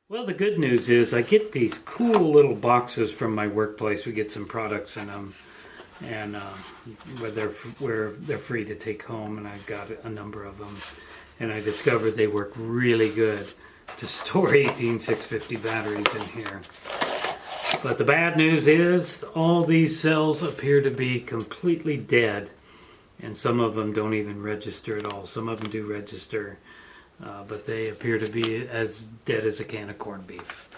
Well, the good news is I get these cool little boxes from my workplace. We get some products in them, and where they're free to take home, and I've got a number of them. And I discovered they work really good to store 18650 batteries in here. But the bad news is all these cells appear to be completely dead, and some of them don't even register at all. Some of them do register. But they appear to be as dead as a can of corned beef.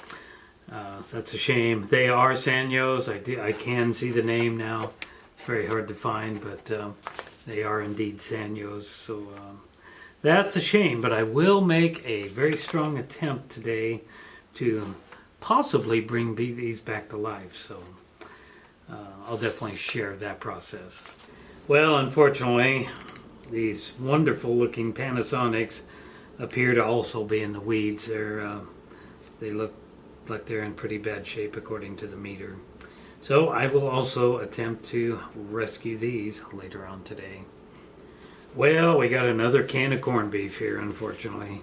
So that's a shame. They are Sanyos. I can see the name now. It's very hard to find, but they are indeed Sanyos. So that's a shame. But I will make a very strong attempt today to possibly bring these back to life. So I'll definitely share that process. Well, unfortunately, these wonderful looking Panasonics appear to also be in the weeds. They look like they're in pretty bad shape according to the meter. So I will also attempt to rescue these later on today. Well, we got another can of corned beef here, unfortunately.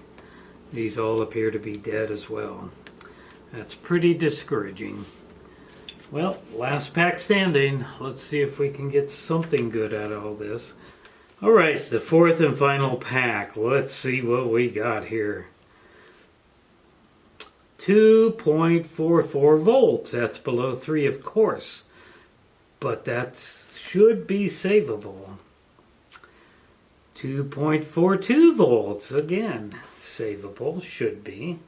These all appear to be dead as well. That's pretty discouraging. Well, last pack standing. Let's see if we can get something good out of all this. Alright, the fourth and final pack. Let's see what we got here. 2.44 volts. That's below 3, of course. But that should be savable. 2.42 volts. Again, savable. Should be.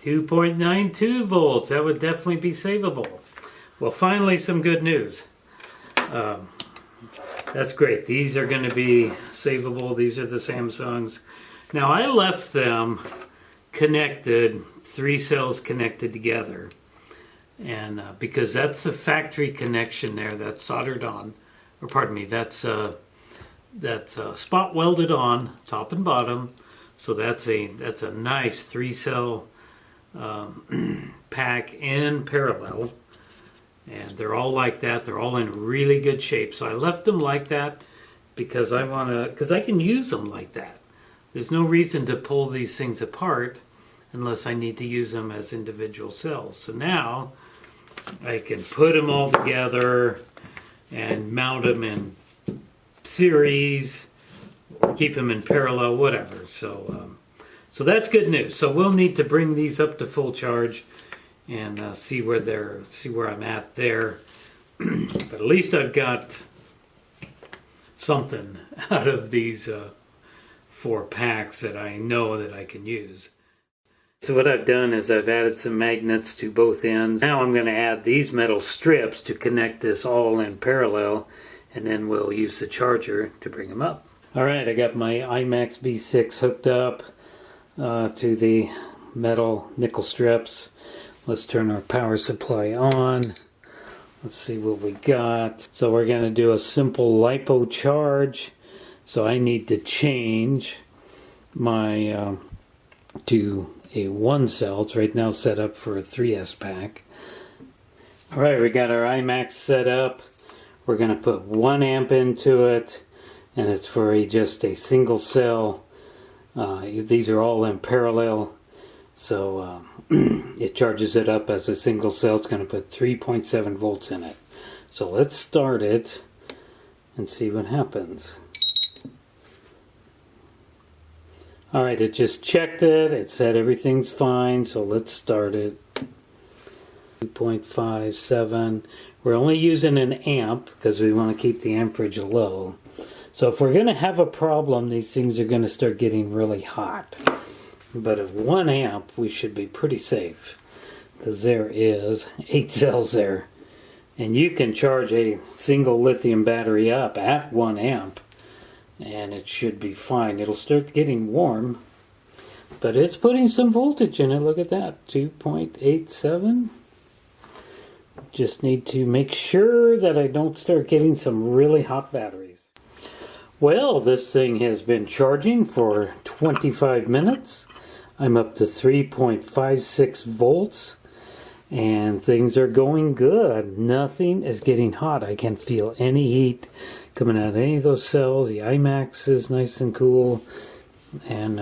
2.92 volts. That would definitely be savable. Well, finally, some good news. That's great. These are going to be savable. These are the Samsungs. Now, I left them connected, 3 cells connected together. And because that's the factory connection there, that's soldered on. Or pardon me, that's spot welded on, top and bottom. So that's a nice 3-cell pack in parallel. And they're all like that. They're all in really good shape. So I left them like that because I can use them like that. There's no reason to pull these things apart unless I need to use them as individual cells. So now I can put them all together and mount them in series, keep them in parallel, whatever. So that's good news. So we'll need to bring these up to full charge and see where I'm at there. But at least I've got something out of these 4 packs that I know that I can use. So what I've done is I've added some magnets to both ends. Now I'm going to add these metal strips to connect this all in parallel, and then we'll use the charger to bring them up. Alright, I got my IMAX B6 hooked up to the metal nickel strips. Let's turn our power supply on. Let's see what we got. So we're going to do a simple LiPo charge. So I need to change my to a 1 cell. It's right now set up for a 3S pack. Alright, we got our IMAX set up. We're going to put 1 amp into it, and it's for just a single cell. These are all in parallel. So it charges it up as a single cell. It's going to put 3.7 volts in it. So let's start it and see what happens. Alright, it just checked it. It said everything's fine. So let's start it. 2.57. We're only using an amp because we want to keep the amperage low. So if we're going to have a problem, these things are going to start getting really hot. But at 1 amp, we should be pretty safe, because there is 8 cells there. And you can charge a single lithium battery up at 1 amp, and it should be fine. It'll start getting warm, but it's putting some voltage in it. Look at that, 2.87. Just need to make sure that I don't start getting some really hot batteries. Well, this thing has been charging for 25 minutes. I'm up to 3.56 volts, and things are going good. Nothing is getting hot. I can't feel any heat coming out of any of those cells. The IMAX is nice and cool, and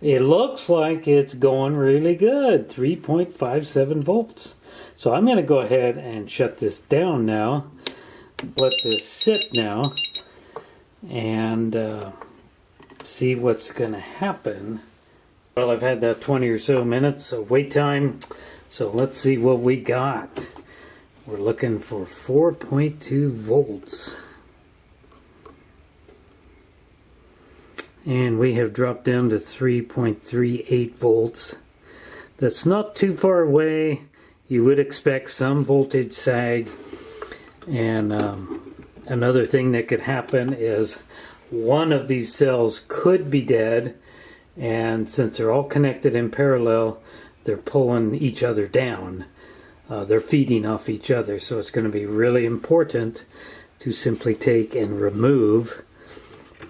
It looks like it's going really good, 3.57 volts. So I'm going to go ahead and shut this down now. Let this sit now and see what's going to happen. Well, I've had that 20 or so minutes of wait time, so let's see what we got. We're looking for 4.2 volts. And we have dropped down to 3.38 volts. That's not too far away. You would expect some voltage sag. And another thing that could happen is one of these cells could be dead. And since they're all connected in parallel, they're pulling each other down. They're feeding off each other. So it's going to be really important to simply take and remove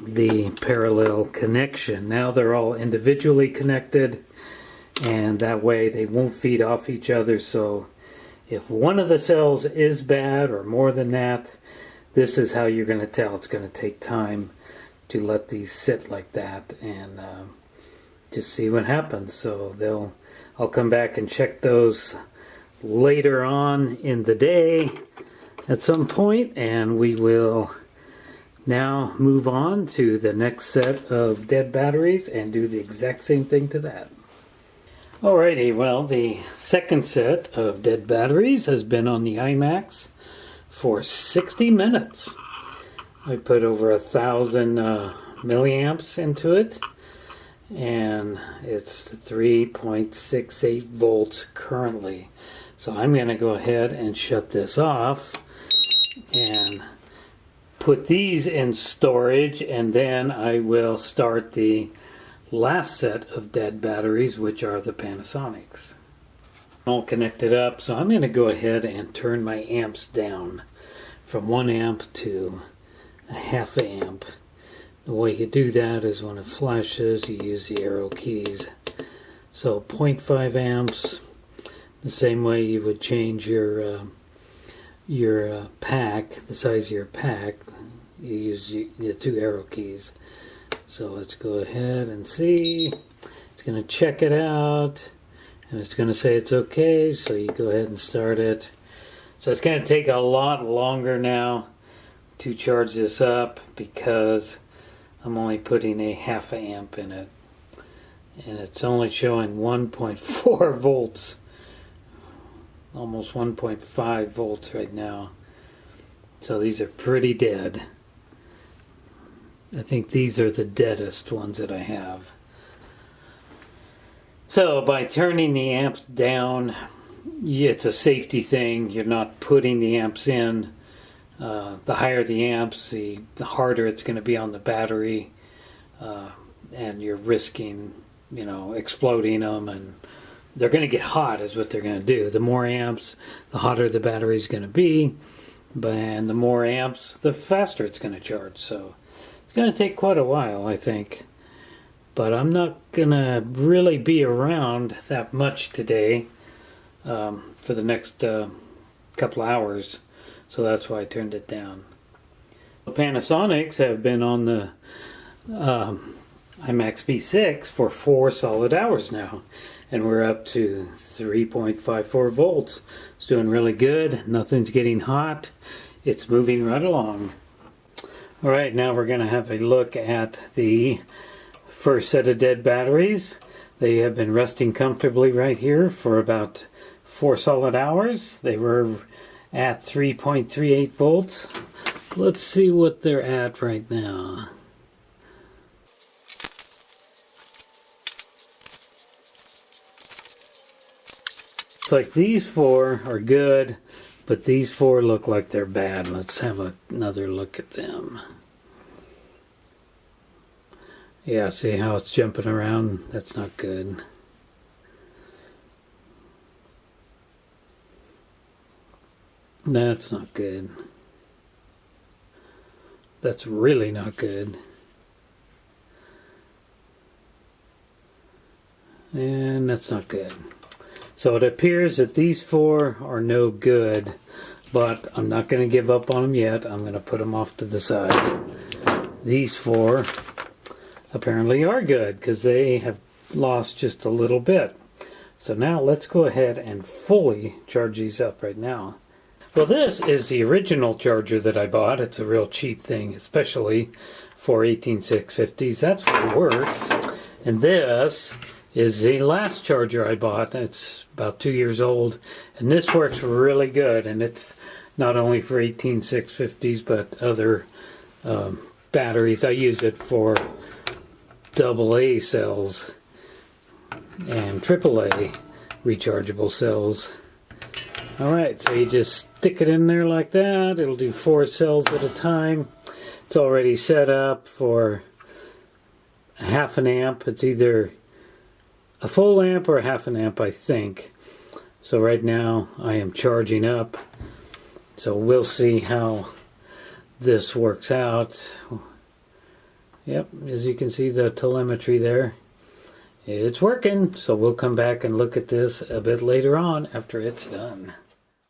the parallel connection. Now they're all individually connected, and that way they won't feed off each other. So if one of the cells is bad or more than that, this is how you're going to tell. It's going to take time to let these sit like that and just see what happens. So I'll come back and check those later on in the day at some point, and we will now move on to the next set of dead batteries and do the exact same thing to that. Alrighty, well, the second set of dead batteries has been on the iMax for 60 minutes. I put over 1,000 milliamps into it, and it's 3.68 volts currently. So I'm going to go ahead and shut this off and put these in storage, and then I will start the last set of dead batteries, which are the Panasonics. All connected up, so I'm going to go ahead and turn my amps down from 1 amp to a half amp. The way you do that is when it flashes, you use the arrow keys. So 0.5 amps, the same way you would change your pack, the size of your pack, you use the 2 arrow keys. So let's go ahead and see. It's going to check it out, and it's going to say it's okay, so you go ahead and start it. So it's going to take a lot longer now to charge this up because I'm only putting a half amp in it, and it's only showing 1.4 volts. Almost 1.5 volts right now. So these are pretty dead. I think these are the deadest ones that I have. So by turning the amps down, it's a safety thing. You're not putting the amps in. The higher the amps, the harder it's going to be on the battery. And you're risking, exploding them, and they're going to get hot is what they're going to do. The more amps, the hotter the battery is going to be. And the more amps, the faster it's going to charge. So it's going to take quite a while, I think. But I'm not going to really be around that much today for the next couple hours. So that's why I turned it down. The Panasonics have been on the iMax B6 for 4 solid hours now. And we're up to 3.54 volts. It's doing really good. Nothing's getting hot. It's moving right along. Alright, now we're going to have a look at the first set of dead batteries. They have been resting comfortably right here for about 4 solid hours. They were at 3.38 volts. Let's see what they're at right now. It's like these 4 are good, but these 4 look like they're bad. Let's have another look at them. Yeah, see how it's jumping around? That's not good. That's not good. That's really not good. And that's not good. So it appears that these 4 are no good, but I'm not going to give up on them yet. I'm going to put them off to the side. These 4 apparently are good because they have lost just a little bit. So now let's go ahead and fully charge these up right now. Well, this is the original charger that I bought. It's a real cheap thing, especially for 18650s. That's what work. And this is the last charger I bought. It's about 2 years old. And this works really good. And it's not only for 18650s, but other batteries. I use it for AA cells and AAA rechargeable cells. Alright, so you just stick it in there like that. It'll do 4 cells at a time. It's already set up for a half an amp. It's either a full amp or a half an amp, I think. So right now I am charging up. So we'll see how this works out. Yep, as you can see the telemetry there. It's working, so we'll come back and look at this a bit later on after it's done.